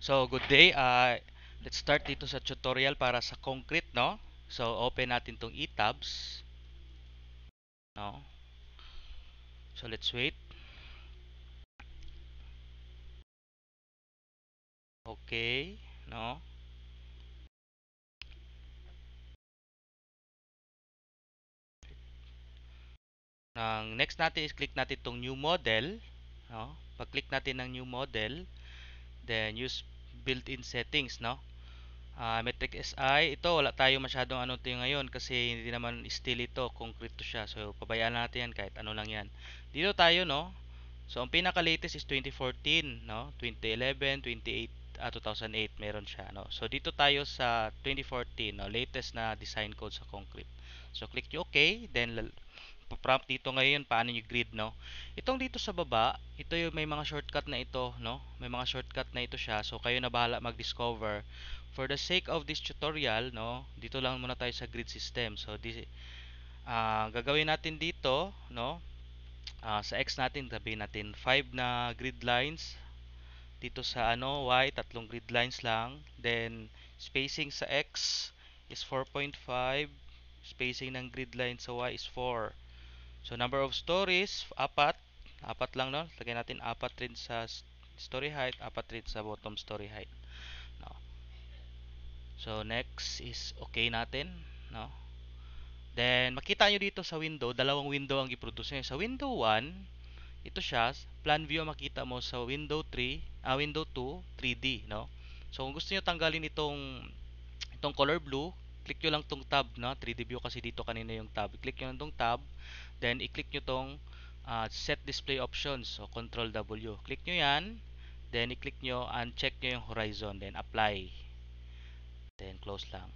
So, good day. Let's start dito sa tutorial para sa concrete, no? So, open natin tong eTabs, no? So, let's wait. Okay, no? Ang next natin is click natin tong new model, no? Pag-click natin ng new model, then use built-in settings, no? Metric SI, ito wala tayo masyadong ano ito ngayon kasi hindi naman steel ito, concrete to siya. So, pabayaan natin yan kahit ano lang yan. Dito tayo, no? So, ang pinaka-latest is 2014, no? 2011, 28, 2008 meron siya, no? So, dito tayo sa 2014, no? Latest na design code sa concrete. So, click nyo OK, then prompt dito ngayon paano yung grid, no? Itong dito sa baba, ito yung may mga shortcut na ito, no? May mga shortcut na ito siya. So, kayo na bahala mag-discover. For the sake of this tutorial, no? Dito lang muna tayo sa grid system. So, gagawin natin dito, no? Sa X natin, sabihin natin 5 na grid lines. Dito sa ano, Y, tatlong grid lines lang. Then, spacing sa X is 4.5. Spacing ng grid line sa Y is 4. So, number of stories, apat. Apat lang, no? Lagyan natin apat rin sa story height, apat rin sa bottom story height. No? So, next is okay natin, no? Then, makita nyo dito sa window, dalawang window ang i-produce nyo. Sa window 1, ito siya, plan view ang makita mo sa window 3, window 2, 3D, no? So, kung gusto niyo tanggalin itong color blue, click nyo lang tong tab, no? 3D view kasi dito kanina yung tab. Click nyo lang tong tab, then i-click nyo tong set display options, so control W. Click nyo yan, then i-click nyo, uncheck nyo yung horizon, then apply. Then close lang.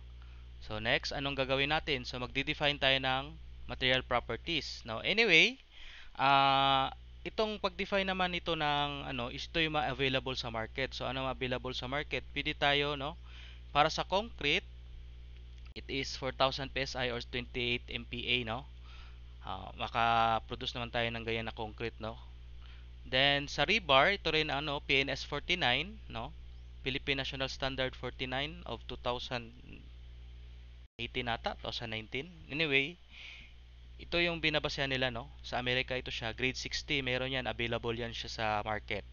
So next, anong gagawin natin? So magde-define tayo ng material properties. Now, anyway, itong pag-define naman ito ng ano, is ito yung available sa market. So ano available sa market? Pwede tayo, no? Para sa concrete, it is 4,000 PSI or 28 MPa, no? Maka-produce naman tayo ng ganyan na concrete, no? Then sa rebar, ito rin ano, PNS 49, no? Philippine National Standard 49 of 2018 ata, 2019. Anyway, ito yung binabasehan nila, no? Sa Amerika ito siya, grade 60, meron yan, available yan siya sa market.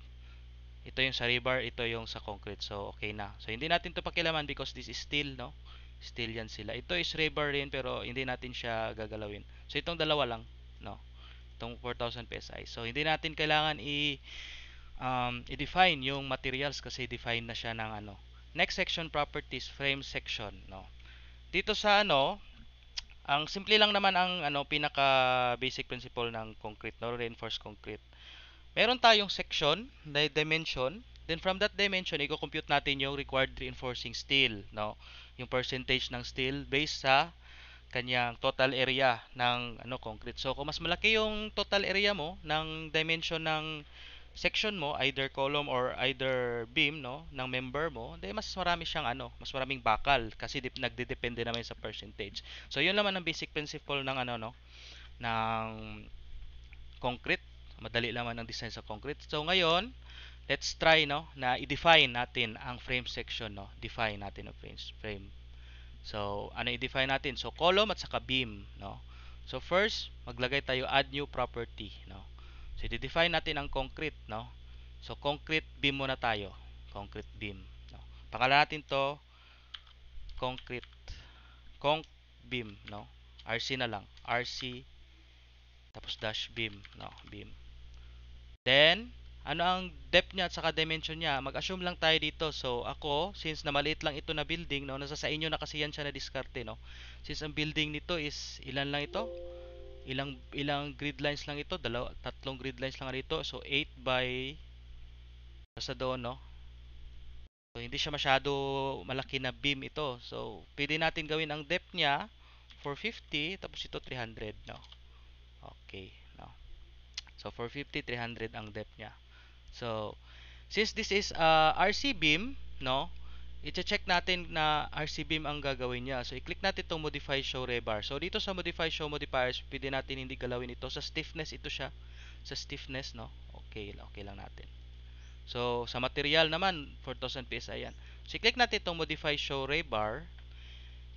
Ito yung sa rebar, ito yung sa concrete. So, okay na. So, hindi natin to pakilaman because this is steel, no? Steel yan sila. Ito is rebar rin pero hindi natin siya gagalawin. So, itong dalawa lang, no? Itong 4,000 PSI. So, hindi natin kailangan i-define yung materials kasi define na siya ng ano. Next section, properties, frame section, no? Dito sa ano, ang simple lang naman ang ano pinaka basic principle ng concrete, no, reinforced concrete. Meron tayong section na dimension, then from that dimension i-compute natin yung required reinforcing steel, no? Yung percentage ng steel based sa kanyang total area ng ano concrete. So kung mas malaki yung total area mo ng dimension ng section mo, either column or either beam, no, ng member mo, then mas marami siyang ano, mas maraming bakal kasi nagdedepende naman sa percentage. So yun naman ang basic principle ng ano, no, ng concrete. Madali naman ang design sa concrete. So ngayon, let's try, no, na i-define natin ang frame section, no. Define natin ang frame. So ano i-define natin? So column at saka beam, no. So first, maglagay tayo add new property, no. So i-define natin ang concrete, no. So concrete beam muna tayo. Concrete beam, no. Pangalan natin to concrete conc beam, no. RC na lang. RC tapos dash beam, no. Beam. Then, ano ang depth niya at saka dimension niya? Mag-assume lang tayo dito. So, ako, since na maliit lang ito na building, no, nasa sa inyo na kasi yan siya na diskarte, no. Since ang building nito is ilan lang ito? Ilang grid lines lang ito? Tatlong grid lines lang dito. So, 8 by basta doon, no. So, hindi siya masyado malaki na beam ito. So, pwede natin gawin ang depth niya 450 tapos ito 300, no. Okay, no. So, 450, 300 ang depth niya. So, since this is RC beam, no, i-check natin na RC beam ang gagawin niya. So, i-click natin itong modify show rebar. So, dito sa modify show modifiers, pwede natin hindi galawin ito. Sa stiffness, ito siya. Sa stiffness, no? Okay, okay lang natin. So, sa material naman, 4,000 PSI yan. So, i-click natin itong modify show ray bar.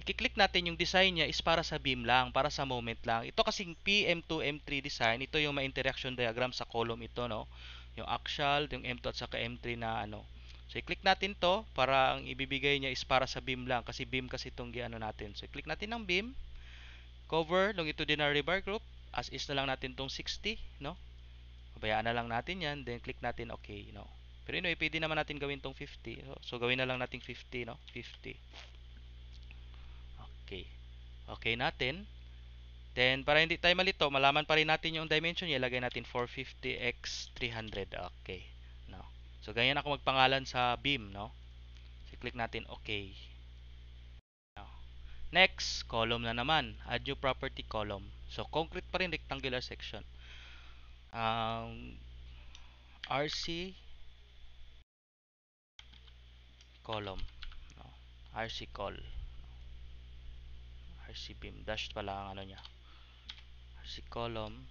I-click natin yung design niya is para sa beam lang, para sa moment lang. Ito kasing PM2, M3 design, ito yung ma-interaction diagram sa column ito, no? Yung axial, yung M2 at saka M3 na ano. So, i-click natin to para ang ibibigay niya is para sa beam lang. Kasi beam kasi itong giano natin. So, i-click natin ng beam. Cover, longitudinal rebar group. As is na lang natin tong 60, no? Pabayaan na lang natin yan. Then, click natin okay, no? Pero anyway, pwede naman natin gawin tong 50. So, gawin na lang natin 50, no? 50. Okay. Okay natin. Then, para hindi tayo malito, malaman pa rin natin yung dimension niya. Ilagay natin 450 x 300. Okay. No. So, ganyan ako magpangalan sa beam, no? So, click natin okay. No. Next, column na naman. Add new property column. So, concrete pa rin, rectangular section. RC column. No. RC call. RC beam. Dash pala ang ano niya. RC column.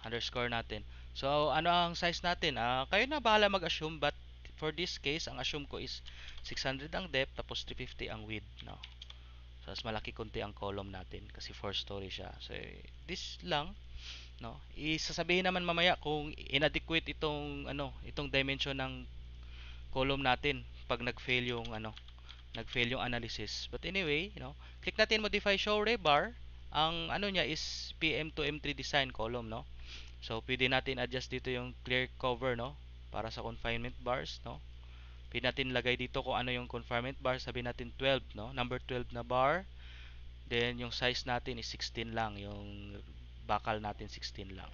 Underscore natin. So, ano ang size natin? Kayo na bahala mag-assume, but for this case, ang assume ko is 600 ang depth tapos 350 ang width, no? So, mas malaki konti ang column natin kasi 4 story siya. So, this lang, no? Isasabihin naman mamaya kung inadequate itong ano, itong dimension ng column natin pag nag-fail yung ano, nag-fail yung analysis. But anyway, click natin modify show ray bar. Ang ano niya is PM to M3 design column, no? So, pwede natin adjust dito yung clear cover, no? Para sa confinement bars, no? Pwede natin lagay dito kung ano yung confinement bar. Sabihin natin 12, no? Number 12 na bar. Then, yung size natin is 16 lang. Yung bakal natin 16 lang.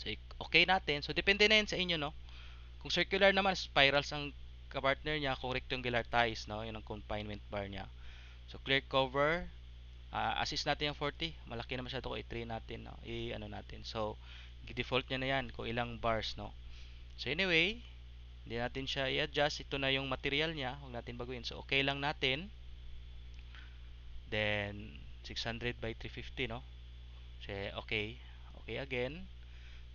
So, okay natin. So, depende na yan sa inyo, no? Kung circular naman, spirals ang kapartner niya. Kung rectangular ties, no? Yun ang confinement bar niya. So, clear cover. Assist natin yung 40. Malaki na masyado ko. I-3 natin, no? I-ano natin. So, default niya na yan kung ilang bars, no? So, anyway, hindi natin siya i-adjust. Ito na yung material niya. Huwag natin baguhin. So, okay lang natin. Then, 600 by 350, no? So, okay. Okay again.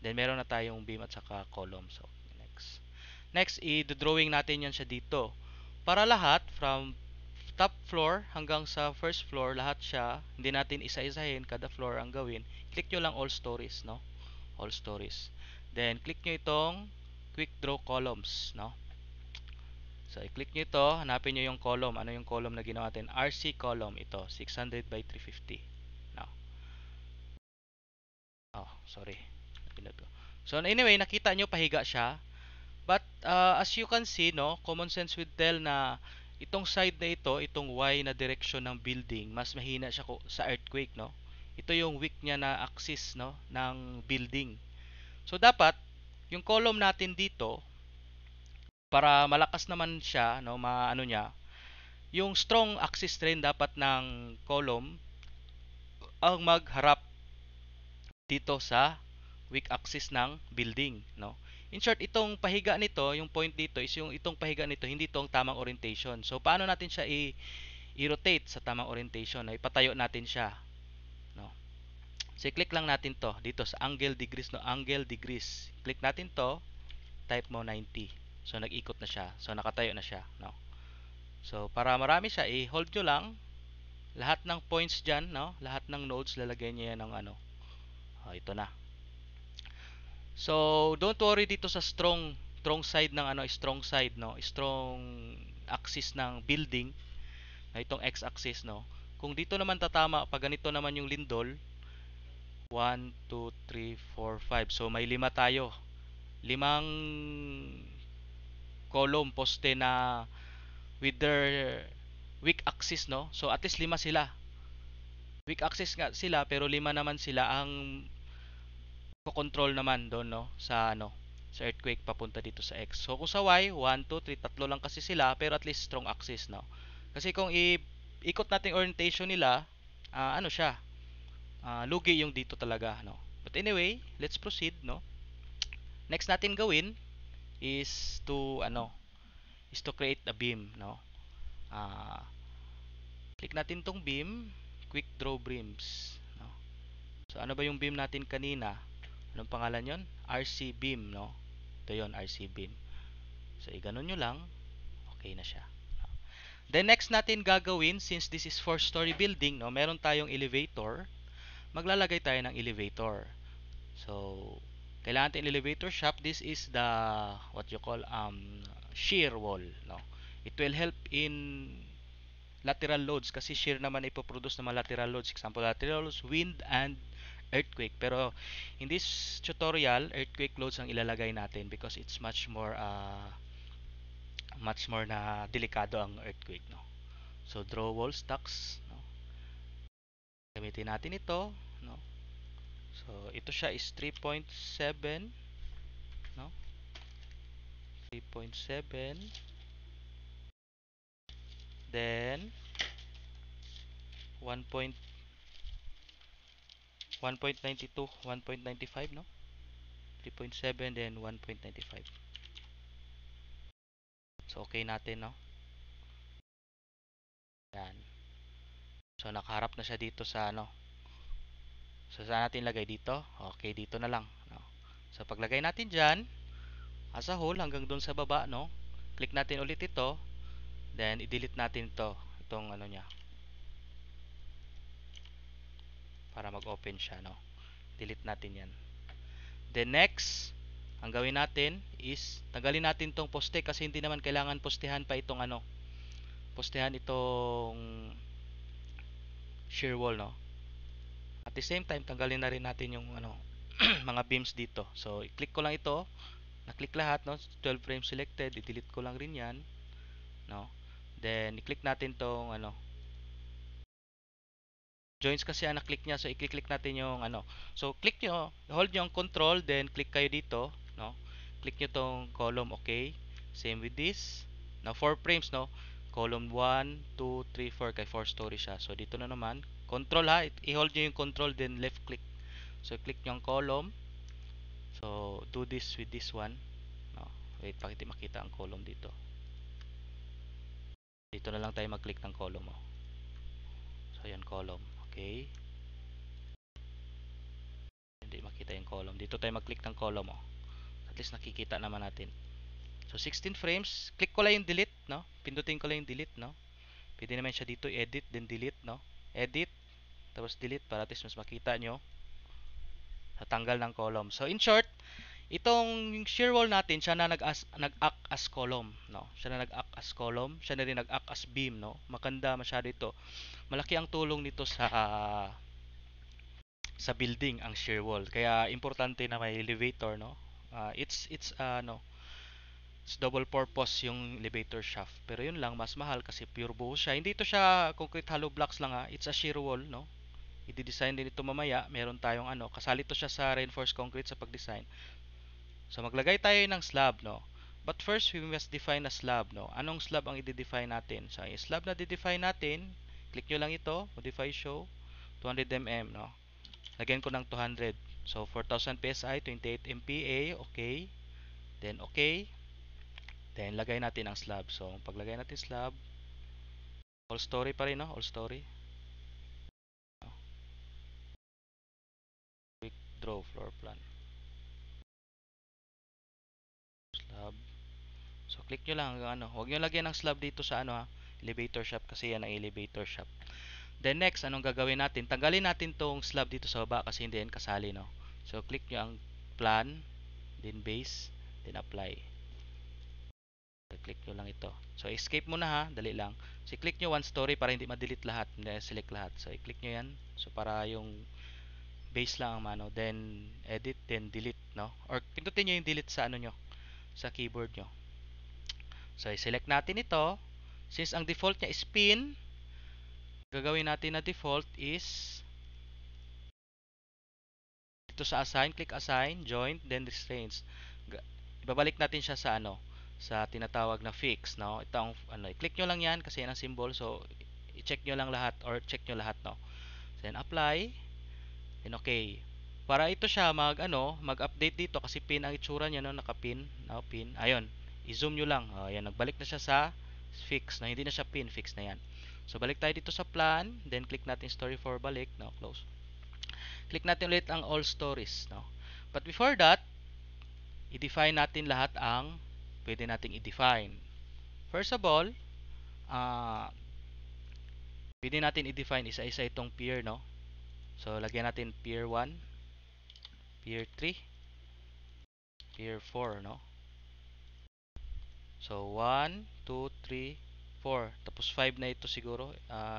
Then, meron na tayong beam at saka column. So, next. Next, i-drawing natin yan siya dito. Para lahat, from top floor hanggang sa first floor, lahat siya, hindi natin isa-isahin, kada floor ang gawin. Click nyo lang all stories, no? All stories. Then, click nyo itong quick draw columns, no? So, i-click nyo ito, hanapin nyo yung column. Ano yung column na ginawa natin? RC column, ito, 600 by 350. No. Oh, sorry. So, anyway, nakita nyo, pahiga siya. But, as you can see, no, common sense will tell na itong side na ito, itong Y na direction ng building, mas mahina siya sa earthquake, no? Ito yung weak niya na axis, no, ng building. So, dapat, yung column natin dito, para malakas naman siya, no, maano niya, yung strong axis rin dapat ng column ang magharap dito sa weak axis ng building, no? In short, itong pahiga nito, yung point dito is yung itong pahiga nito hindi itong tamang orientation. So paano natin siya i-rotate sa tamang orientation? No? Ipatayo natin siya, no? So i-click lang natin to dito sa angle degrees, no? Angle degrees. Click natin to, type mo 90. So nag-ikot na siya. So nakatayo na siya, no? So para marami siya, i-hold nyo lang lahat ng points dyan, no? Lahat ng nodes, lalagyan nyo yan ng ano. Ito na. So, don't worry dito sa strong side ng ano, strong side, no? Strong axis ng building, na itong x-axis, no? Kung dito naman tatama, pag ganito naman yung lindol, 1, 2, 3, 4, 5. So, may 5 tayo. 5 column poste na with their weak axis, no? So, at least 5 sila. Weak axis nga sila, pero 5 naman sila ang control naman doon, no, sa ano, sa earthquake papunta dito sa X. So kung sa Y, 1 2 3 tatlo lang kasi sila pero at least strong axis, no. Kasi kung ikot natin orientation nila, ano siya, lugi yung dito talaga, no. But anyway, let's proceed, no. Next natin gawin is to ano, is to create a beam, no. Uh, Click natin tong beam, quick draw beams, no. So ano ba yung beam natin kanina? Anong pangalan yon? RC beam, no? Ito yon, RC beam. So, iganon nyo lang. Okay na siya. Then, next natin gagawin, since this is 4-story building, no, meron tayong elevator, maglalagay tayo ng elevator. So, kailangan natin elevator shaft. This is the, what you call, shear wall. No? It will help in lateral loads kasi shear naman ipoproduce ng mga lateral loads. Example, lateral loads, wind and earthquake. Pero in this tutorial, earthquake loads ang ilalagay natin because it's much more na delikado ang earthquake, no. So draw wall stocks, no. Gamitin natin ito, no. So ito siya is 3.7, no. 3.7, then 1.92, 1.95, no. 3.7 then 1.95. So okay natin, no. Yan. So nakaharap na siya dito sa ano. So saan natin lagay dito? Okay, dito na lang, no. So paglagay natin diyan, as a whole hanggang doon sa baba, no. Click natin ulit ito, then i-delete natin itong ano niya para mag-open siya, no. Delete natin 'yan. Then next, ang gawin natin is tanggalin natin tong poste kasi hindi naman kailangan postehan pa itong ano. Postehan itong shear wall, no. At the same time, tanggalin na rin natin yung ano mga beams dito. So, i-click ko lang ito. Na-click lahat, no. 12 frames selected. I-delete ko lang rin 'yan, no. Then i-click natin tong ano joints kasi ang na-click niya. So, i-click natin yung ano. So, click nyo, hold nyo ang control, then click kayo dito, no? Click nyo tong column, okay? Same with this. Now, 4 frames, no? Column 1, 2, 3, 4, kay 4 story siya. So, dito na naman. Control ha, i-hold nyo yung control, then left click. So, click nyo ang column. So, do this with this one. No? Wait, bakit di makita ang column dito? Dito na lang tayo mag-click ng column, oh. So, yan, column. Okay. Hindi makita yung column. Dito tayo mag-click ng column, oh. At least nakikita naman natin. So 16 frames, click ko lang yung delete, no? Pindutin ko lang yung delete, no? Pwede naman siya dito edit then delete, no? Edit tapos delete para at least mas makita nyo sa tanggal ng column. So in short, itong shear wall natin, siya na nag-act as column, no? Siya na nag-act as column, siya na rin nag-act as beam, no? Maganda masyado ito. Malaki ang tulong nito sa building ang shear wall. Kaya importante na may elevator, no? It's double purpose yung elevator shaft. Pero yun lang, mas mahal kasi pure buo siya. Hindi ito siya concrete hollow blocks lang ha. It's a shear wall, no? I-design din ito mamaya. Meron tayong ano, kasali to siya sa reinforced concrete sa pag-design. So maglagay tayo ng slab, no? But first, we must define a slab, no? Anong slab ang i-define natin? So, yung slab na i-define natin, click nyo lang ito, modify show, 200 mm, no? Lagyan ko ng 200. So, 4,000 PSI, 28 MPa, okay. Then, okay. Then, lagay natin ang slab. So, paglagay natin slab, all story pa rin, no? All story. Quick draw floor plan. Slab. So, click nyo lang hanggang ano. Huwag nyo lagyan ng slab dito sa ano ha. Elevator shaft kasi yan ang elevator shaft. Then, next, anong gagawin natin? Tanggalin natin tong slab dito sa baba kasi hindi yan kasali, no? So, click nyo ang plan, then base, then apply. Click nyo lang ito. So, escape muna ha. Dali lang. So, click nyo one story para hindi ma-delete lahat. Hindi select lahat. So, i-click nyo yan. So, para yung base lang ang mano. Then, edit. Then, delete. No? Or, pindutin nyo yung delete sa ano nyo. Sa keyboard nyo. So, i-select natin ito. Since ang default nya is pin, gagawin natin na default is dito sa assign. Click assign. Joint. Then, restraints. Ibabalik natin siya sa ano, sa tinatawag na fix, no? Ito ang ano, i-click nyo lang 'yan kasi yan ang symbol. So i-check nyo lang lahat or check nyo lahat, no? Then apply. Then okay. Para ito siya mag-update dito kasi pin ang itsura niya, no, naka-pin, no, pin. Ayun. I-zoom nyo lang. Ayan, nagbalik na siya sa fix, no? Hindi na siya pin, fix na 'yan. So balik tayo dito sa plan, then click natin story for balik, no, close. Click natin ulit ang all stories, no. But before that, i-define natin lahat ang pwede nating i-define. First of all, pwede natin i-define isa-isa itong peer, no? So, lagyan natin peer 1, peer 3, peer 4, no? So, 1, 2, 3, 4. Tapos 5 na ito siguro.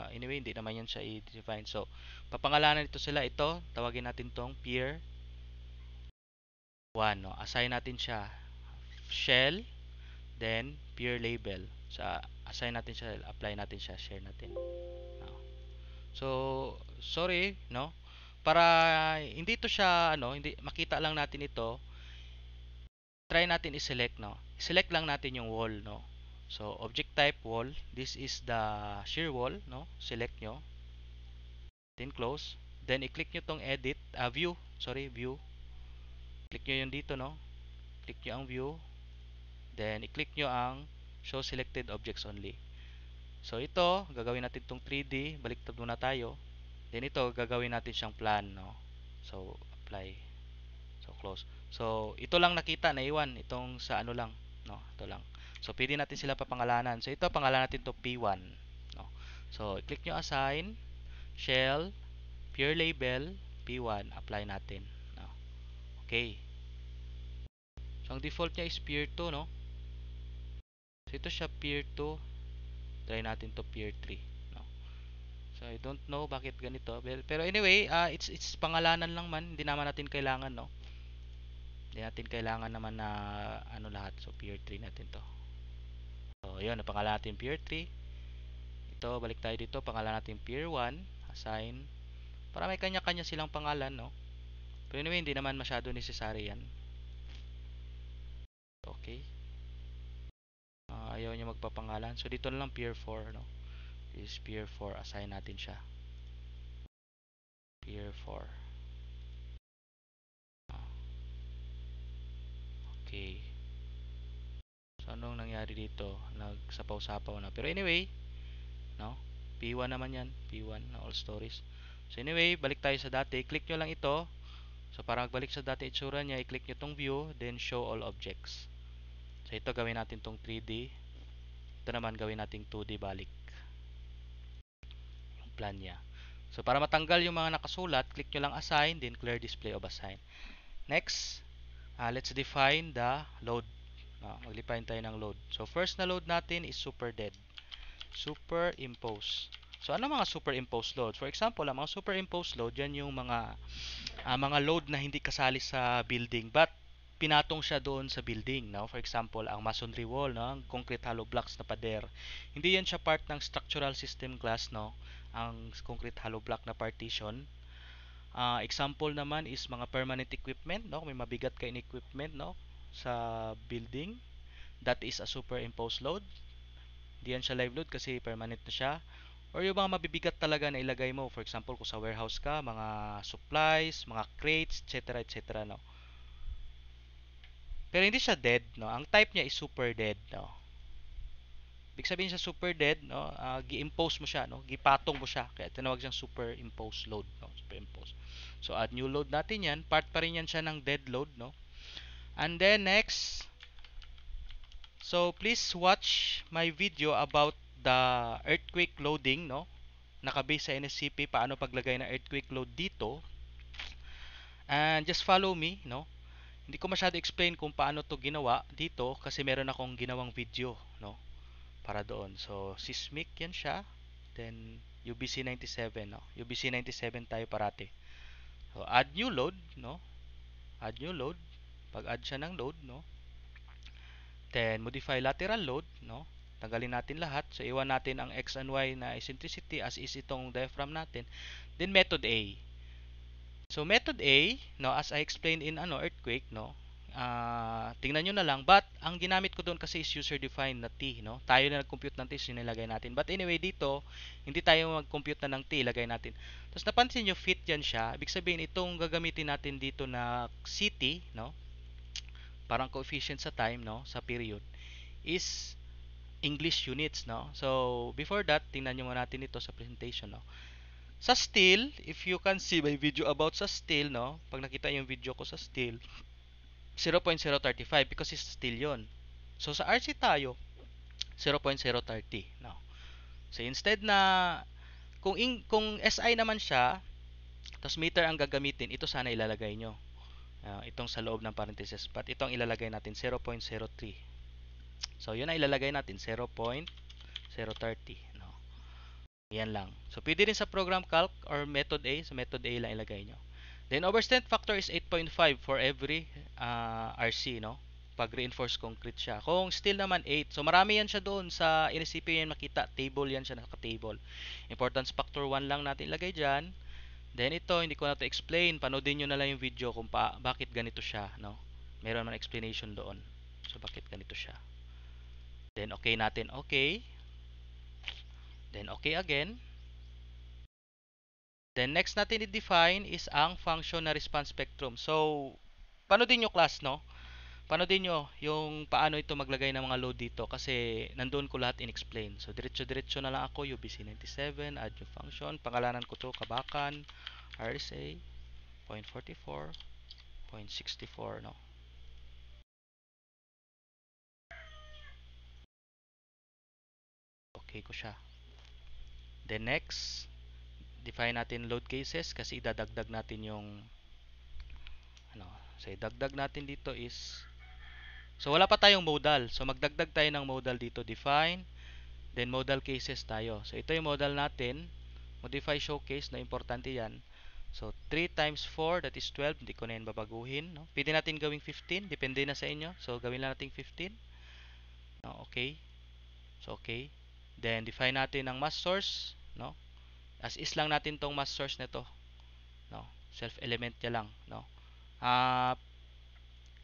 Anyway, hindi naman yan siya i-define. So, papangalanan ito sila. Ito, tawagin natin tong peer 1, no? Assign natin siya shell, then peer label. So, assign natin siya, apply natin siya, share natin. No? So, sorry, no? Para hindi ito siya, hindi makita lang natin ito, try natin i-select, no? Select lang natin yung wall, no? So, object type wall, this is the shear wall, no? Select nyo, then close, then i-click nyo tong edit, view, sorry, view. Click nyo yung dito, no? Click nyo ang view, then i-click nyo ang show selected objects only. So, ito, gagawin natin tong 3D, baliktad muna tayo. Then ito, gagawin natin siyang plan, no? So, apply. So, close. So, ito lang nakita, naiwan. Itong sa ano lang, no? Ito lang. So, pwede natin sila papangalanan. So, ito, pangalanan natin to P1, no? So, i-click nyo assign, shell, peer label, P1, apply natin, no? Okay. So, ang default niya is peer 2, no? So, ito siya peer 2. Try natin to peer 3, no? So, I don't know bakit ganito. Pero anyway, it's pangalanan lang man. Hindi naman natin kailangan, no? Hindi natin kailangan naman na ano lahat. So, peer 3 natin to. So, yun. Napangalanan natin peer 3. Ito, balik tayo dito. Pangalan natin peer 1. Assign. Para may kanya-kanya silang pangalan, no? Pero anyway, hindi naman masyado necessary yan. Okay. Ayaw niya magpapangalan. So, dito na lang peer 4, no? This is peer 4. Assign natin siya. Peer 4. Okay. So, anong nangyari dito? Nagsapaw-sapaw na. Pero anyway, no? P1 naman yan. P1 na all stories. So, anyway, balik tayo sa dati. Click nyo lang ito. So, para magbalik sa dati itsura niya, i-click nyo tong view, then show all objects. So, ito gawin natin tong 3D. Ito naman gawin nating 2D balik. Yung plan niya. So, para matanggal yung mga nakasulat, click nyo lang assign, then clear display of assign. Next, let's define the load. Maglipine tayo ng load. So, first na load natin is super dead. Superimpose. So, ano mga superimpose load? For example, ang mga superimpose load, yan yung mga load na hindi kasali sa building but pinatong siya doon sa building, no? For example, ang masonry wall, no? Ang concrete hollow blocks na pader. Hindi yan siya part ng structural system class, no? Ang concrete hollow block na partition. Example naman is mga permanent equipment, no? May mabigat kayong equipment, no? Sa building. That is a superimposed load. Hindi yan siya live load kasi permanent na siya. Or yung mga mabibigat talaga na ilagay mo. For example, kung sa warehouse ka, mga supplies, mga crates, etc. etc. no? Pero hindi siya dead, no? Ang type niya is super dead, no? Ibig sabihin siya super dead, no? Gi-impose mo siya, no? Gipatong mo siya. Kaya tinawag siyang superimpose load, no? Superimpose. So, add new load natin yan. Part pa rin yan siya ng dead load, no? And then, next, so, please watch my video about the earthquake loading, no? Nakabase sa NSCP, paano paglagay ng earthquake load dito. And just follow me, no? Hindi ko masyado explain kung paano to ginawa dito kasi meron akong ginawang video, no? Para doon. So, seismic yan siya. Then, UBC 97, no? UBC 97 tayo parati. So, add new load, no? Add new load. Pag add siya ng load, no? Then, modify lateral load, no? Tanggalin natin lahat. So, iwan natin ang X and Y na eccentricity as is itong diaphragm natin. Then, method A. So, method A, no, as I explained in earthquake, no, tingnan nyo na lang. But, ang ginamit ko doon kasi is user-defined na T, no. Tayo na nag-compute ng T, so nilagay natin. But anyway, dito, hindi tayo mag-compute na ng T, ilagay natin. Tapos, napansin nyo, fit yan siya. Ibig sabihin, itong gagamitin natin dito na CT, no, parang coefficient sa time, no, sa period, is English units, no. So, before that, tingnan nyo muna natin ito sa presentation, no. Sa steel, if you can see my video about sa steel, no? Pag nakita yung video ko sa steel, 0.035 because it's steel yon. So sa RC tayo, 0.030. No. So instead na kung SI naman siya, tapos meter ang gagamitin, ito sana ilalagay nyo. Itong sa loob ng parenthesis. But itong ilalagay natin 0.03. So yun na ilalagay natin 0.030. No. Yan lang. So pwede rin sa program calc or method A. So method A lang ilagay nyo. Then overstrength factor is 8.5 for every RC, no? Pag reinforced concrete siya. Kung steel naman 8. So marami yan siya doon sa NSCP yan makita. Table yan siya, naka-table. Importance factor 1 lang natin ilagay dyan. Then ito, hindi ko na to explain. Panoodin nyo na lang yung video kung bakit ganito siya, no? Meron man explanation doon. So bakit ganito siya. Then okay natin, okay. Then okay again. Then next natin i-define is ang function na response spectrum. So, panoodin nyo class, no? Panoodin nyo yung paano ito maglagay ng mga load dito kasi nandoon ko lahat in-explain. So, diretso-diretso na lang ako, UBC97, add yung function. Pangalanan ko to Kabakan, RSA, 0.44, 0.64, no? Okay ko siya. Then next, define natin load cases kasi idadagdag natin yung ano, so idagdag natin dito is so wala pa tayong modal. So magdagdag tayo ng modal dito, define, then modal cases tayo. So ito yung modal natin, modify showcase, na importante yan. So 3 times 4, that is 12, hindi ko na yan babaguhin, no? Pwede natin gawing 15, depende na sa inyo. So gawin lang natin 15. No, okay. So okay. Then define natin ang mass source, no? As is lang natin tong mass source nito, no? Self element niya lang, no? Ah,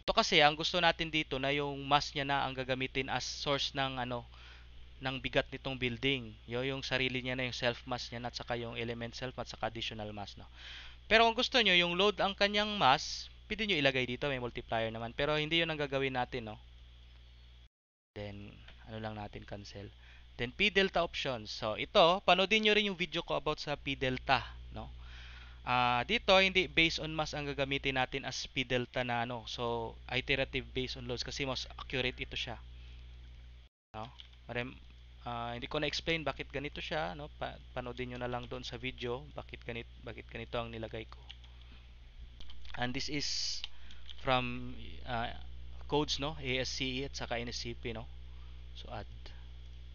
ito kasi ang gusto natin dito na yung mass niya na ang gagamitin as source ng ano ng bigat nitong building. Yung sarili niya na yung self mass niya na at saka yung element self at saka additional mass, no. Pero kung gusto niyo yung load ang kanyang mass, pwede niyo ilagay dito, may multiplier naman. Pero hindi 'yun ang gagawin natin, no. Then ano lang natin cancel. Then P delta options. So ito, panoodin niyo rin yung video ko about sa P delta, no. Dito hindi based on mass ang gagamitin natin as P delta na ano. So iterative based on loads kasi mas accurate ito siya, no. Hindi ko na explain bakit ganito siya, no. Panoodin niyo na lang doon sa video bakit ganito ang nilagay ko. And this is from codes, no, ASCE at saka NSCP, no. So add,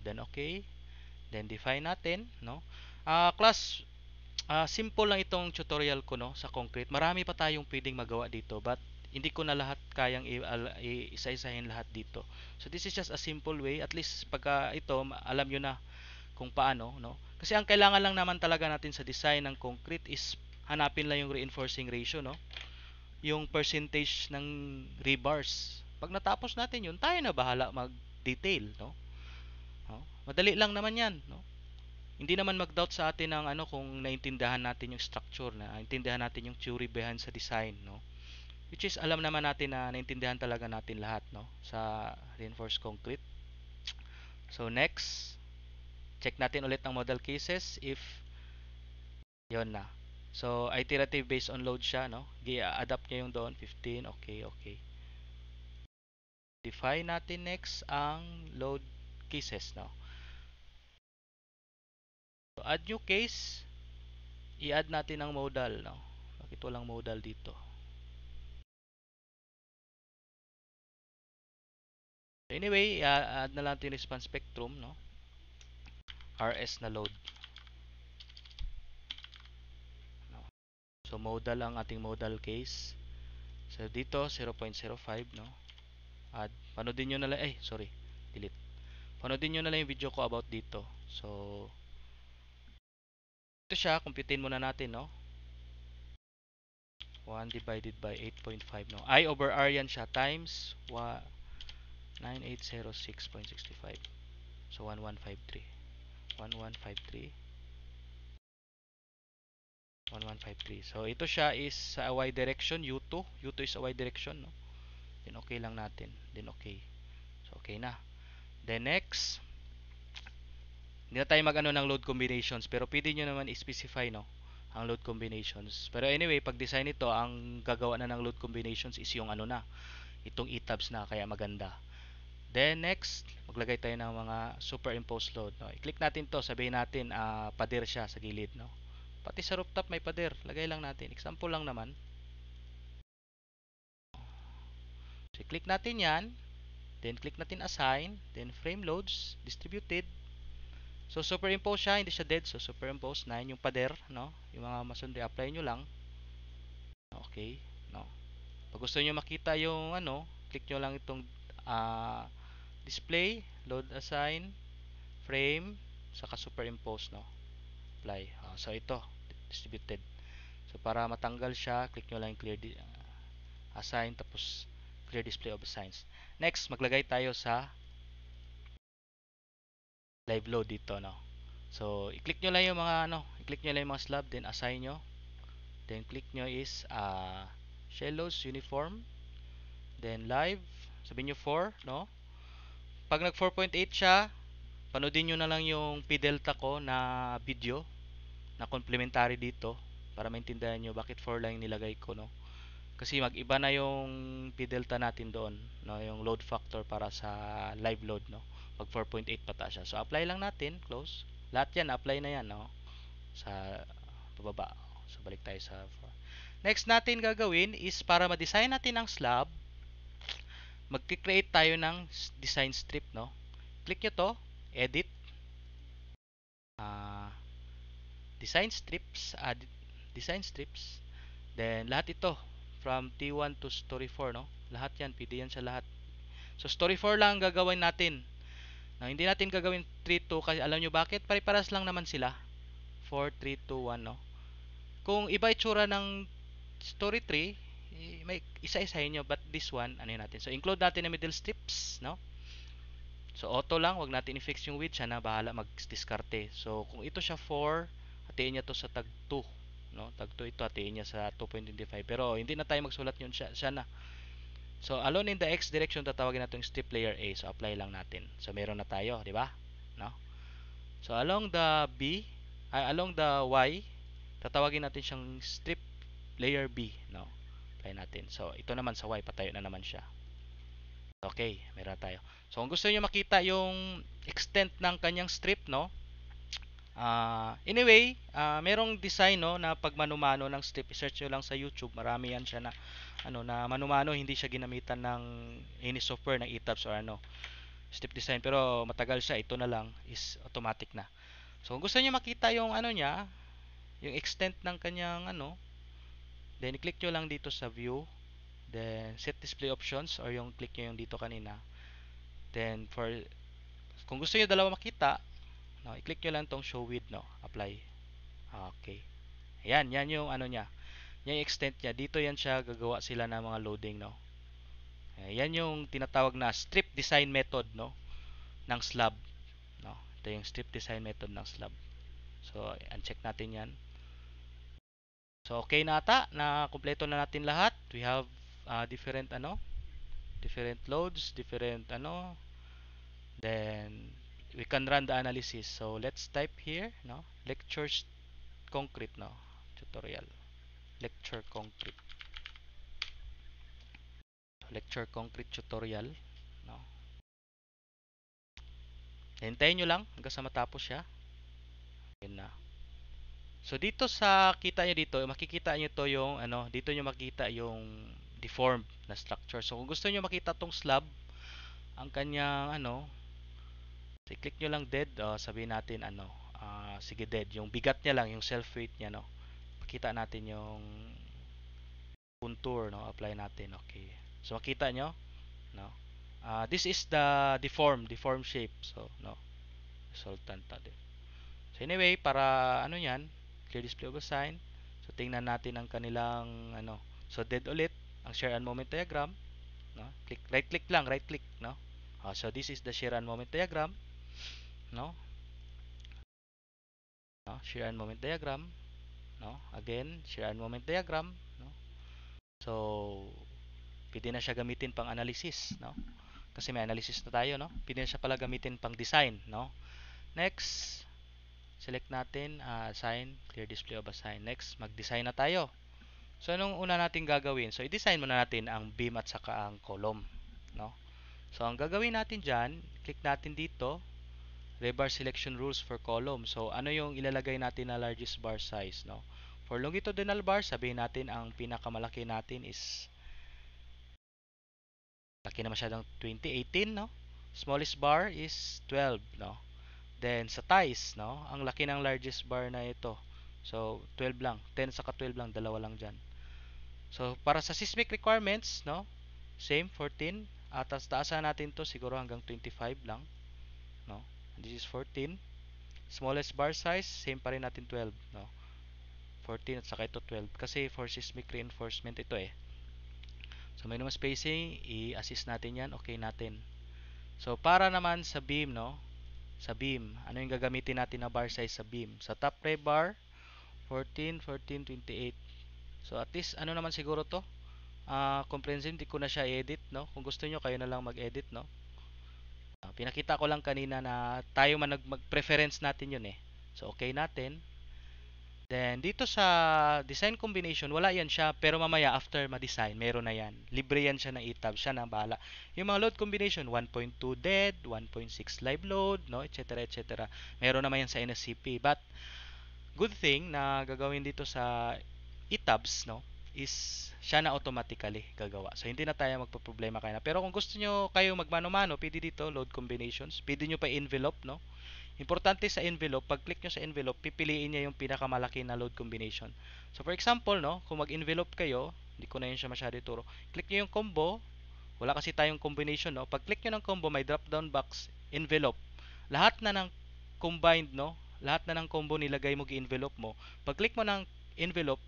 then okay, then define natin, no. Class, simple lang itong tutorial ko, no, sa concrete. Marami pa tayong pwedeng magawa dito, but hindi ko na lahat kayang isa-isahin lahat dito. So this is just a simple way, at least pagka ito alam nyo na kung paano, no. Kasi ang kailangan lang naman talaga natin sa design ng concrete is hanapin lang yung reinforcing ratio, no, yung percentage ng rebars. Pag natapos natin yun, tayo na bahala mag-detail, no? No? Madali lang naman 'yan, no? Hindi naman mag-doubt sa atin ng ano kung naintindihan natin yung structure, na naintindihan natin yung theory behind sa design, no? Which is alam naman natin na naintindihan talaga natin lahat, no, sa reinforced concrete. So next, check natin ulit ang model cases if yon na. So iterative based on load siya, no? I-adapt niya yung doon 15. Okay, okay. Define natin next ang load cases, no? So, add new case, i-add natin ang modal, no? Bakit walang modal dito? So, anyway, add na lang natin response spectrum, no? RS na load, no? So, modal ang ating modal case. So, dito, 0.05, no? Add. Panoodin nyo na lang, sorry, delete. Panoodin nyo na lang yung video ko about dito. So, ito siya, computein muna natin, no? 1 divided by 8.5, no? I over R yan siya times 9806.65. So 1153. 1153. 1153. So ito siya is sa y direction, U2. U2 is a y direction, no? Then okay lang natin. Then okay. So okay na. Then next, hindi na tayo mag-ano ng load combinations, pero pwede nyo naman i-specify, no, ang load combinations. Pero anyway, pag design ito, ang gagawa na ng load combinations is yung ano na, itong ETABS na, kaya maganda. Then next, maglagay tayo ng mga superimposed load, no. I-click natin 'to, sabihin natin pader siya sa gilid, no. Pati sa rooftop may pader, lagay lang natin. Example lang naman. So, i-click natin 'yan, then click natin assign, then frame loads, distributed. So superimpose siya, hindi siya dead. So superimpose 9 yung pader, no. Yung mga masonry, apply nyo lang. Okay, no. Pag gusto niyo makita yung ano, click nyo lang itong uh, display, load assign, frame, saka superimpose, no. Apply. So ito, distributed. So para matanggal siya, click nyo lang clear assign, tapos clear display of assigns. Next, maglagay tayo sa live load dito, no. So i-click nyo lang yung mga ano, i-click nyo lang yung mga slab, then assign nyo. Then click nyo is shell loads uniform, then live, sabihin nyo 4, no. Pag nag 4.8 siya, panoodin nyo na lang yung P-Delta ko na video na complementary dito para maintindihan nyo bakit 4 lang yung nilagay ko, no. Kasi mag-iba na yung P-Delta natin doon, no, yung load factor para sa live load, no. Pag 4.8 pataas siya. So apply lang natin, close. Lahat yan, apply na yan, no, sa pababa. So balik tayo sa 4. Next natin gagawin is para ma-design natin ang slab, mag-create tayo ng design strip, no. Click nyo to, edit, uh, design strips, then lahat ito from T1 to story 4, no. Lahat yan, pwede yan sa lahat. So story 4 lang gagawin natin, no. Hindi natin gagawin 3, 2 kasi alam nyo bakit, pare-paras lang naman sila. 4, 3, 2, 1, no. Kung iba itsura ng story 3, may isa-isahin nyo, but this one, ano yun natin. So include natin na middle strips, no. So auto lang, wag natin i-fix yung width, siya na bahala mag-diskarte. So kung ito siya 4, hatiin niya to sa tag 2, no. Tag 2 ito, hatiin niya sa 2.25. Pero hindi na tayo magsulat yun, siya na. So alone in the X direction, tatawagin natin yung strip layer A. So apply lang natin. So meron na tayo, di ba? No? So along the along the Y, tatawagin natin siyang strip layer B, no. Apply natin. So ito naman sa Y, patayo na naman siya. Okay, meron tayo. So kung gusto niyo makita yung extent ng kanyang strip, no. Anyway, merong design, no, na pag mano-mano ng strip, i-search nyo lang sa YouTube, marami yan siya na ano, na mano-mano, hindi siya ginamitan ng any software ng ETABS or ano, strip design, pero matagal siya. Ito na lang is automatic na. So kung gusto niyo makita yung ano niya, yung extent ng kanyang ano, then i-click nyo lang dito sa view, then set display options, or yung click nyo yung dito kanina. Then kung gusto niyo dalawa makita, no, i-click nyo lang tong show with, no, apply. Okay, yan yung ano niya, yan yung extent niya. Dito yan siya gagawa sila ng mga loading, no. Yan yung tinatawag na strip design method, no, ng slab, no. Ito yung strip design method ng slab. So uncheck natin yan. So okay na ata, na kumpleto na natin lahat. We have different ano, different loads, different ano. Then we can run the analysis. So let's type here, no, lectures concrete, no, tutorial, lecture concrete, tutorial, no. Hintayin nyo lang hanggang sa matapos siya. Yun na. So dito sa kita nyo dito, makikita nyo to yung ano, dito nyo makita yung deformed na structure. So kung gusto nyo makita tong slab, ang kanyang ano, i-click nyo lang dead, sabihin natin ano, sige dead, yung bigat niya lang, yung self weight niya, no. Pakita natin yung contour, no, apply natin. Okay, so makita nyo, no. This is the deform shape. So no, resultant natin. So anyway, para ano yan, clear display of a sign. So tingnan natin ang kanilang ano. So dead ulit ang shear and moment diagram, no. Right click lang, right click, no. So this is the shear and moment diagram, no. Shear and moment diagram, no. Again, shear and moment diagram, no. So pwede na siya gamitin pang analysis, no. Kasi may analysis na tayo, no. Pwede na siya pala gamitin pang design, no. Next, select natin assign, clear display of assign. Next, mag-design na tayo. So anong una natin gagawin? So i-design muna natin ang beam at saka ang column, no. So, ang gagawin natin dyan, click natin dito, rebar selection rules for column. So, ano yung ilalagay natin na largest bar size, no? For longitudinal bar, sabihin natin ang pinakamalaki natin is laki na masyadong 2018, no? Smallest bar is 12, no? Then sa ties, no? Ang laki ng largest bar na ito. So 12 lang, 10 saka 12 lang, dalawa lang diyan. So para sa seismic requirements, no? Same 14. Taasan natin to siguro hanggang 25 lang, no? This is 14. Smallest bar size, same pa rin natin 12, no? 14 at saka ito 12 kasi for seismic reinforcement ito eh. So minimum spacing, i-assist natin 'yan, okay natin. So para naman sa beam, no? Sa beam, ano yung gagamitin natin na bar size sa beam? Sa top rebar, 14, 14, 28. So at least ano naman siguro to? Comprehensive, hindi ko na siya edit, no? Kung gusto nyo, kayo na lang mag-edit, no? Pinakita ko lang kanina na tayo man mag-preference natin yun eh. So okay natin. Then dito sa design combination, wala yan siya, pero mamaya after ma-design, meron na yan. Libre yan siya ng ETAB, siya na bahala. Yung mga load combination, 1.2 dead, 1.6 live load, no, etc. etc. Meron naman yan sa NSCP. But good thing na gagawin dito sa ETABs, no, is siya na automatically gagawa. So hindi na tayo magpo-problema kaya na. Pero kung gusto nyo kayo magmano-mano, pwede dito load combinations. Pwede nyo pa envelope, no. Importante sa envelope, pag click nyo sa envelope, pipiliin niya yung pinakamalaki na load combination. So for example, no, kung mag-envelope kayo, hindi ko na yun siya masyado ituro. Click nyo yung combo, wala kasi tayong combination, no. Pag click nyo ng combo, may drop down box, envelope. Lahat na ng combined, no, lahat na ng combo nilagay mo gi-envelope mo. Pag click mo ng envelope,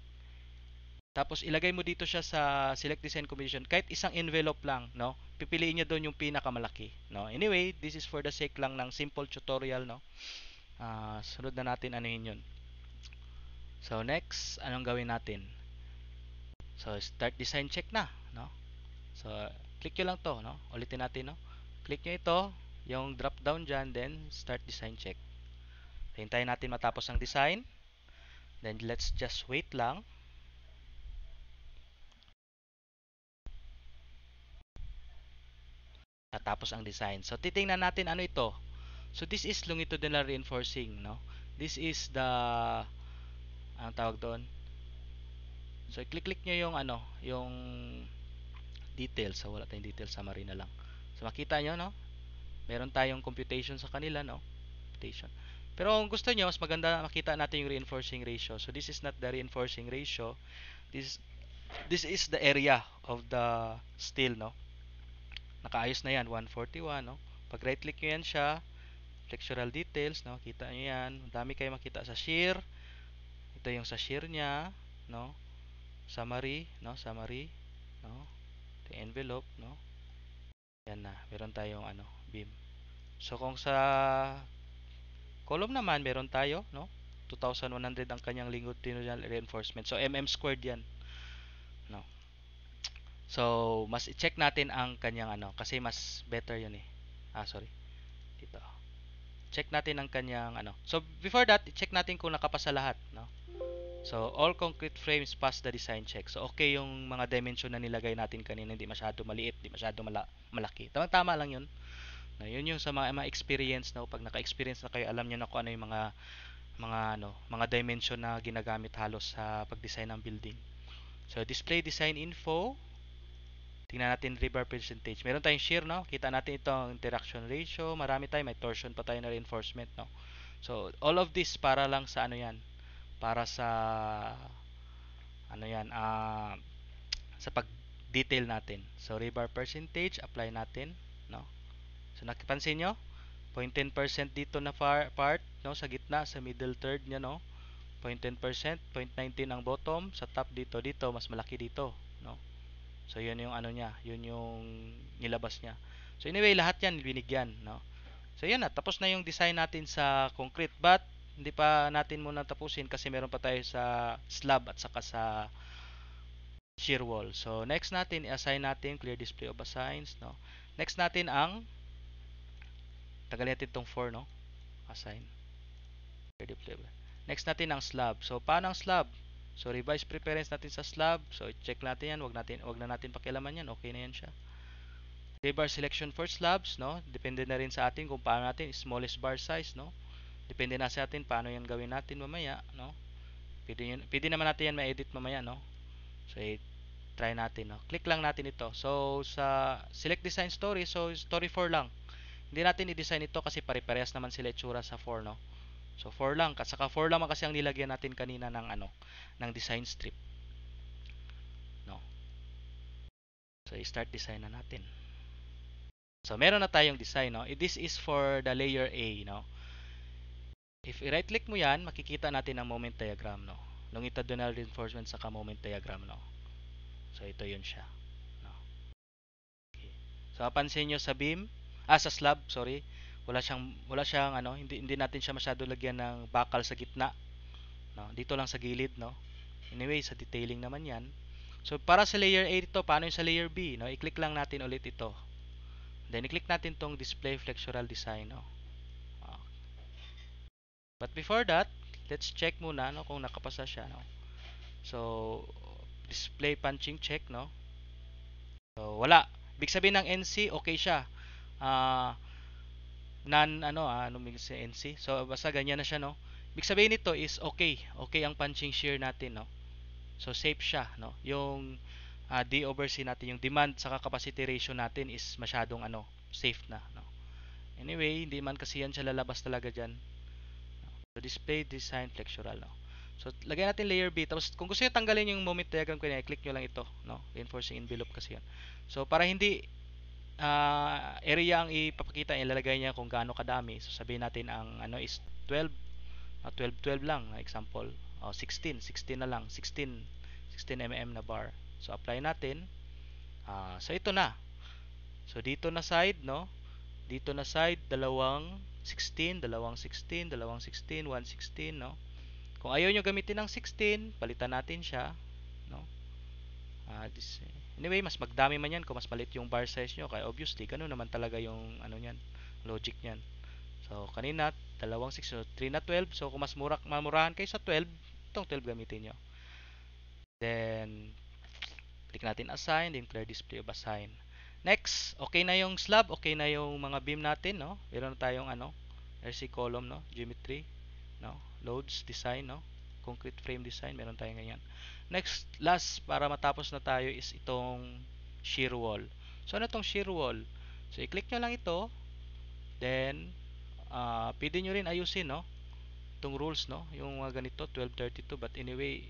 tapos ilagay mo dito siya sa select design combination, kahit isang envelope lang, no, pipiliin niya doon yung pinakamalaki, no. Anyway, this is for the sake lang ng simple tutorial, no. Sunod na natin anuhin yun. So next, anong gawin natin? So start design check na, no. So click nyo lang to, no. Ulitin natin, no. Click nyo ito, yung drop down dyan, then start design check. Hintayin natin matapos ang design. Then let's just wait lang. Natapos ang design. So titingnan natin ano ito. So this is longitudinal reinforcing, no. This is the ang tawag doon. So i-click nyo yung ano, yung details. So wala tayong details, summary na lang. So makita nyo, no, meron tayong computation sa kanila, no, computation. Pero kung gusto nyo, mas maganda makita natin yung reinforcing ratio. So this is not the reinforcing ratio. This is the area of the steel, no. Nakaayos na yan, 141, no. Pag right click nyo yan siya, flexural details, no, kita nyo yan. Dami kayo makita sa shear. Ito yung sa shear nya, no. Summary, no, summary, no. Ito yung envelope, no. Yan na, meron tayong ano, beam. So kung sa column naman, meron tayo, no, 2,100 ang kanyang longitudinal reinforcement. So mm squared yan, no. So mas i-check natin ang kanyang ano, kasi mas better yun eh. Sorry, dito check natin ang kanyang ano. So before that, i-check natin kung nakapasa lahat, no. So all concrete frames pass the design check. So okay yung mga dimension na nilagay natin kanina, hindi masyado maliit, hindi masyado malaki. Tama lang yun. Na yun yung sa mga experience, no. Pag naka-experience na kayo, alam niyo na kung ano yung mga dimension na ginagamit halos sa pag-design ng building. So display design info. Tingnan natin rebar percentage. Meron tayong shear, no? Kita natin itong interaction ratio. Marami tayo. May torsion pa tayo na reinforcement, no? So, all of this para lang sa ano yan? Para sa ano yan? Sa pag-detail natin. So, rebar percentage. Apply natin, no? So, nakipansin nyo? 0.10% dito na part, no? Sa gitna, sa middle third nya, no? 0.10%. 0.19 ang bottom. Sa top dito, mas malaki dito, no? So yun yung ano niya, yun yung nilabas niya. So anyway, lahat yan binigyan, no. So yun na, tapos na yung design natin sa concrete, but hindi pa natin muna tapusin kasi meron pa tayo sa slab at saka sa shear wall. So next natin, i-assign natin clear display of assigns, no. Next natin ang tagalin natin tong 4, no. Assign clear display. Next natin ang slab. So paano ang slab? So revise preference natin sa slab. So check natin yan, wag na natin pakialaman yan. Okay na yan siya. Rebar selection for slabs, no? Depende na rin sa atin kung paano natin smallest bar size, no? Depende na sa atin paano yan gawin natin mamaya, no? Pwede naman natin yan ma-edit mamaya, no? So, try natin, no? Click lang natin ito. So, sa select design story, so story 4 lang. Hindi natin i-design ito kasi pare-parehas naman sila itsura sa 4, no? So, 4 lang. Saka 4 lang kasi ang nilagyan natin kanina ng ano, ng design strip, no? So, i-start design na natin. So, meron na tayong design, no? This is for the layer A, no? If i-right click mo yan, makikita natin ang moment diagram, no? Longitudinal reinforcement saka moment diagram, no? So, ito yun siya, no? Okay. So, pansin nyo sa beam, sa slab, sorry, wala siyang ano, hindi natin siya masyado lagyan ng bakal sa gitna, no? Dito lang sa gilid, no? Anyway, sa detailing naman yan. So, para sa layer A ito, paano yung sa layer B, no? I-click lang natin ulit ito. Then, i-click natin tong display flexural design, no? But before that, let's check muna, no, kung nakapasa siya, no? So, display punching check, no? So, wala. Ibig sabihin ng NC, okay siya. Ah, ano means NC? So, basta ganyan na siya, no? Ibig sabihin nito is okay. Okay ang punching shear natin, no? So, safe siya, no? Yung D over C natin, yung demand sa capacity ratio natin is masyadong ano, safe na, no? Anyway, hindi man kasi yan siya lalabas talaga dyan. So, display design flexural, no? So, lagyan natin layer B. Tapos, kung gusto nyo tanggalin yung moment diagram ko na, click nyo lang ito, no? Reinforcing envelope kasi yun. So, para hindi area ang ipapakita, ilalagay niya kung gaano kadami. So, sabihin natin ang ano is 12, 12 lang, example. 16 na lang, 16 mm na bar. So, apply natin. So, ito na. So, dito na side, no? Dito na side, dalawang 16, 116, no? Kung ayaw nyo gamitin ng 16, palitan natin siya, no? Anyway, mas magdami man yan kung mas malit yung bar size nyo. Kaya obviously, ganun naman talaga yung ano nyan, logic nyan. So, kanina, dalawang 6, so 3 na 12. So, kung mas mamurahan kayo sa 12, itong 12 gamitin nyo. Then, click natin assign, then clear display of assign. Next, okay na yung slab, okay na yung mga beam natin, no? Meron na tayong ano, RC column, no? Geometry, no? Loads, design, no? Concrete frame design, meron tayong ganyan. Next, last, para matapos na tayo is itong shear wall. So, ano itong shear wall? So, i-click nyo lang ito, then, pwede nyo rin ayusin, no? Itong rules, no? Yung mga ganito, 1232, but anyway,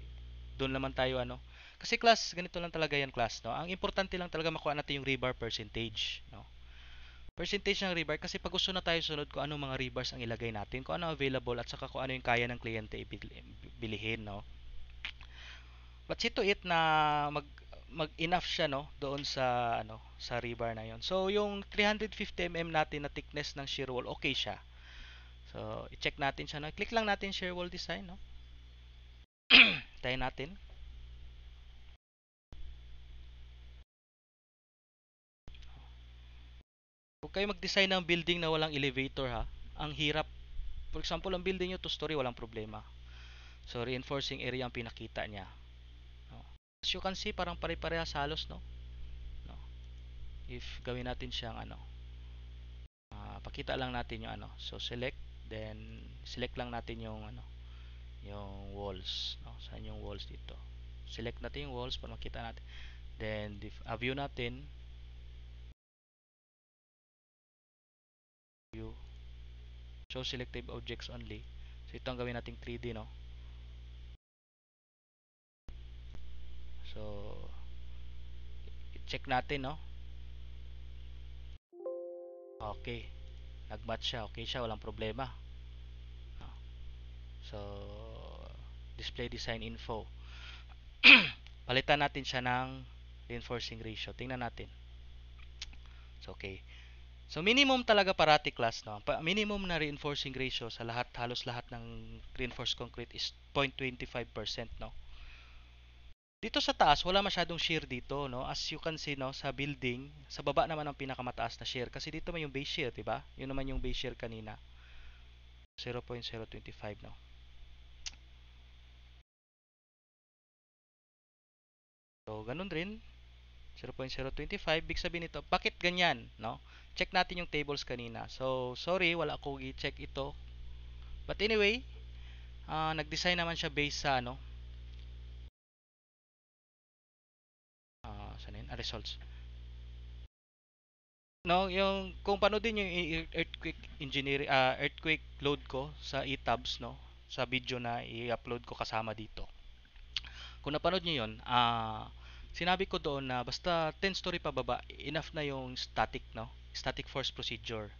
doon naman tayo, ano? Kasi class, ganito lang talaga yan class, no? Ang importante lang talaga makuha natin yung rebar percentage, no? Percentage ng rebar kasi pag gusto na tayo sunod kung anong mga rebars ang ilagay natin, kung ano available at saka kung ano yung kaya ng kliyente ibilihin, no? But see to it na mag enough siya, no, doon sa ano sa rebar na yon. So yung 350 mm natin na thickness ng shear wall, okay siya. So i-check natin siya, no? Click lang natin shear wall design, no? Tayo natin. Huwag kayo mag-design ng building na walang elevator, ha. Ang hirap. For example, ang building nyo 2-story, walang problema. So reinforcing area ang pinakita niya, no? As you can see, parang pare-parehas halos, no? No. If gawin natin siyang ano, pakita lang natin yung ano. So select, then select lang natin yung ano, yung walls, no? Saan yung walls dito? Select natin yung walls para makita natin. Then view natin, view, show selective objects only. So ito ang gawin nating 3D, no? So i-check natin, no? Okay. Nag-match siya. Okay siya, walang problema. No? So display design info. Palitan natin siya ng reinforcing ratio. Tingnan natin. So okay. So minimum talaga parati class, no. Minimum na reinforcing ratio sa lahat, halos lahat ng reinforced concrete is 0.25%, no. Dito sa taas wala masyadong shear dito, no. As you can see, no, sa building, sa baba naman ang pinakamataas na shear kasi dito may yung base shear, 'di ba? Yun naman yung base shear kanina. 0.025, no. So ganun rin 0.025, big sabihin nito, bakit ganyan, no? Check natin yung tables kanina. So, sorry, wala ako i-check ito. But anyway, nag-design naman siya based sa ano, saan yun? Results. No, yung kung paano din yung earthquake engineering, earthquake load ko sa ETABS, no? Sa video na i-upload ko kasama dito. Kung napanood niyo 'yon, sinabi ko doon na basta 10 story pababa, enough na yung static, no? Static force procedure.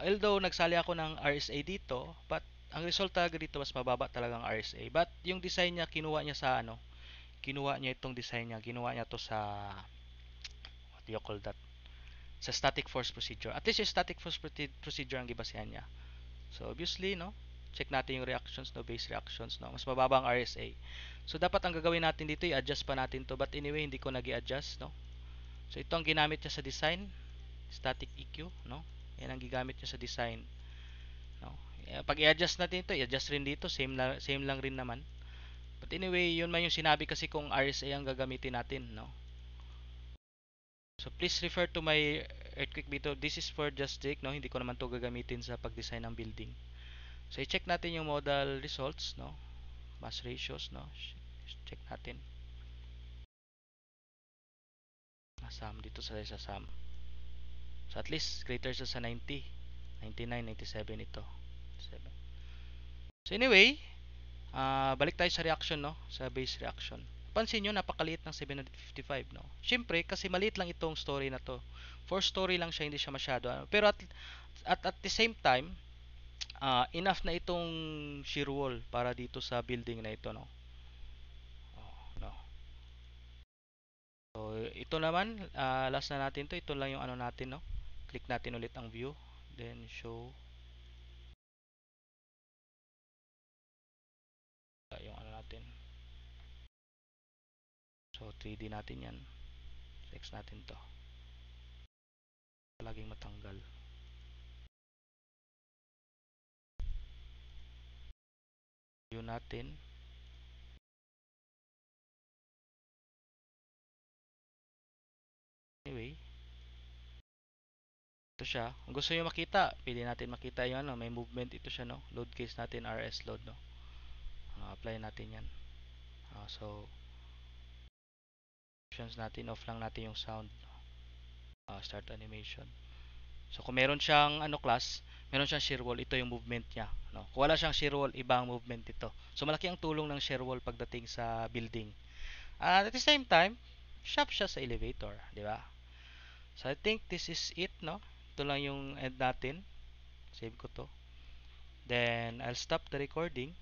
Although nagsali ako ng RSA dito, but ang result talaga dito mas mababa talagang RSA. But yung design niya kinuha niya sa ano, kinuha niya itong design niya, ginawa niya to sa what do you call that? Sa static force procedure. At least yung static force procedure ang gibasehan niya. So obviously, no, check natin yung reactions, no, base reactions, no, mas mababa ang RSA. So dapat ang gagawin natin dito, i-adjust pa natin to, but anyway hindi ko nag-i-adjust, no. So ito ang ginamit niya sa design, static EQ, no. Yan ang gigamit niya sa design, no. Pag i-adjust natin ito, i-adjust rin dito, same lang rin naman. But anyway, yun man yung sinabi kasi kung RSA ang gagamitin natin, no. So please refer to my earthquake video. This is for just Jake, no. Hindi ko naman to gagamitin sa pag-design ng building. So i-check natin yung modal results, no. Mass ratios, no. Check natin. Sum dito sa sum. So at least greater sa 90. 99, 97 ito. 7. So anyway, balik tayo sa reaction, no, sa base reaction. Pansin nyo, napakaliit ng 755, no. Siyempre, kasi maliit lang itong story na to. 4 story lang siya, hindi siya masyado. Pero at the same time, enough na itong shear wall para dito sa building na ito, no. No. So, ito naman, last na natin to. Ito lang yung ano natin, no. Click natin ulit ang view. Then, show. Yung ano natin. So, 3D natin yan. X natin to. Palaging matanggal. View natin. Anyway, ito siya. Kung gusto niyo makita, pili natin makita yung ano, may movement ito siya, no. Load case natin, RS load, no. Apply natin yan. So, options natin, off lang natin yung sound. Start animation. So, kung meron siyang ano class, meron siyang shear wall, ito yung movement niya, no. Kung wala siyang shear wall, ibang movement ito. So, malaki ang tulong ng shear wall pagdating sa building. At the same time, sharp siya sa elevator, di ba? So, I think this is it, no. Ito lang yung end natin. Save ko to. Then, I'll stop the recording.